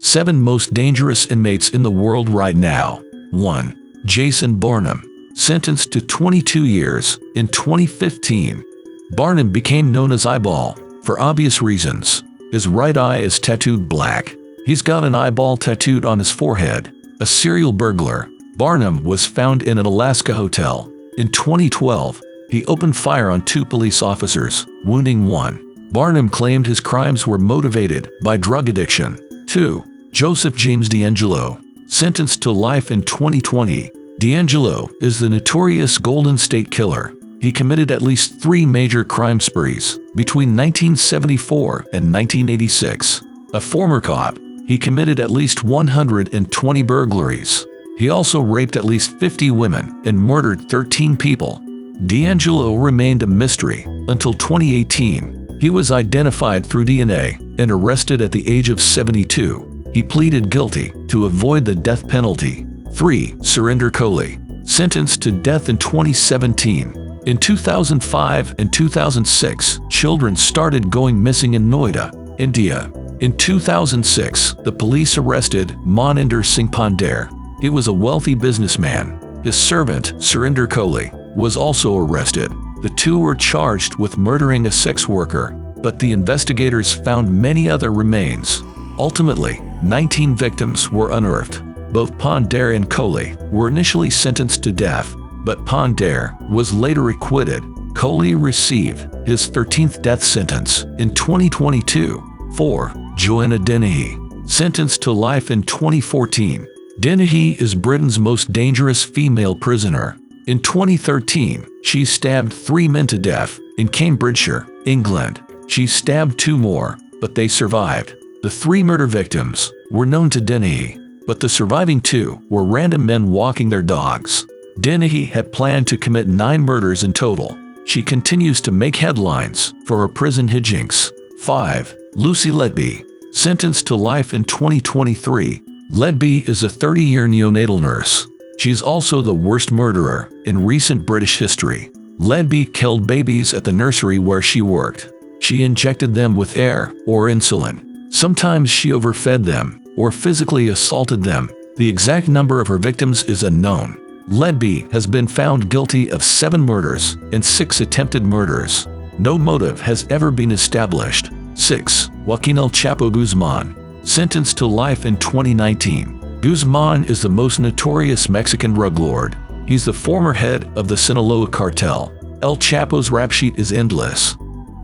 7 most dangerous inmates in the world right now. 1. Jason Barnum. Sentenced to 22 years in 2015. Barnum became known as Eyeball for obvious reasons. His right eye is tattooed black. He's got an eyeball tattooed on his forehead. A serial burglar, Barnum was found in an Alaska hotel. In 2012, he opened fire on 2 police officers, wounding 1. Barnum claimed his crimes were motivated by drug addiction. 2. Joseph James DAngelo. Sentenced to life in 2020. DAngelo is the notorious Golden State Killer. He committed at least 3 major crime sprees between 1974 and 1986. A former cop, he committed at least 120 burglaries. He also raped at least 50 women and murdered 13 people. DAngelo remained a mystery until 2018. He was identified through DNA and arrested at the age of 72. He pleaded guilty to avoid the death penalty. 3. Surinder Coley. Sentenced to death in 2017. In 2005 and 2006, children started going missing in Noida, India. In 2006, the police arrested Maninder Singh Pandey. He was a wealthy businessman. His servant, Surinder Coley, was also arrested. The 2 were charged with murdering a sex worker, but the investigators found many other remains. Ultimately, 19 victims were unearthed. Both Pandey and Coley were initially sentenced to death, but Pandey was later acquitted. Coley received his 13th death sentence in 2022. 4. Joanna Dennehy. Sentenced to life in 2014. Dennehy is Britain's most dangerous female prisoner. In 2013, she stabbed 3 men to death in Cambridgeshire, England. She stabbed 2 more, but they survived. The 3 murder victims were known to Dennehy, but the surviving 2 were random men walking their dogs. Dennehy had planned to commit 9 murders in total. She continues to make headlines for her prison hijinks. 5. Lucy Libby. Sentenced to life in 2023. Libby is a 30-year neonatal nurse. She's also the worst murderer in recent British history. Libby killed babies at the nursery where she worked. She injected them with air or insulin. Sometimes she overfed them or physically assaulted them. The exact number of her victims is unknown. Libby has been found guilty of 7 murders and 6 attempted murders. No motive has ever been established. 6. Joaquin El Chapo Guzman. Sentenced to life in 2019. Guzman is the most notorious Mexican drug lord. He's the former head of the Sinaloa cartel. El Chapo's rap sheet is endless.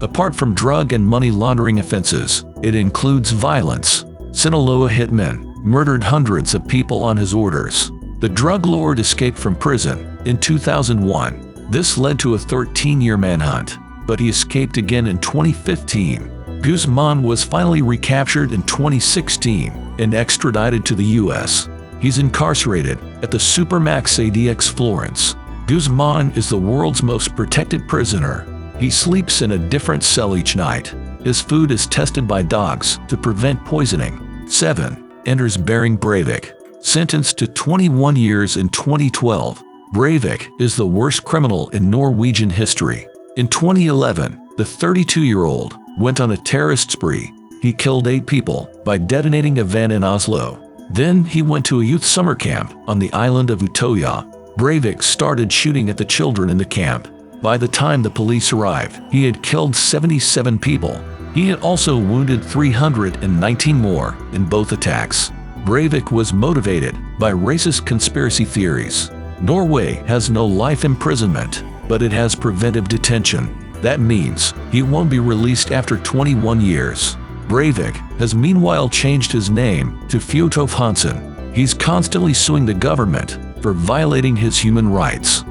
Apart from drug and money laundering offenses, it includes violence. Sinaloa hitmen murdered hundreds of people on his orders. The drug lord escaped from prison in 2001. This led to a 13-year manhunt, but he escaped again in 2015. Guzman was finally recaptured in 2016 and extradited to the U.S. He's incarcerated at the Supermax ADX Florence. Guzman is the world's most protected prisoner. He sleeps in a different cell each night. His food is tested by dogs to prevent poisoning. 7. Enters Behring Breivik. Sentenced to 21 years in 2012. Breivik is the worst criminal in Norwegian history. In 2011, the 32-year-old went on a terrorist spree. He killed 8 people by detonating a van in Oslo. Then he went to a youth summer camp on the island of Utøya. Breivik started shooting at the children in the camp. By the time the police arrived, he had killed 77 people. He had also wounded 319 more in both attacks. Breivik was motivated by racist conspiracy theories. Norway has no life imprisonment, but it has preventive detention. That means he won't be released after 21 years. Breivik has meanwhile changed his name to Fjotolf Hansen. He's constantly suing the government for violating his human rights.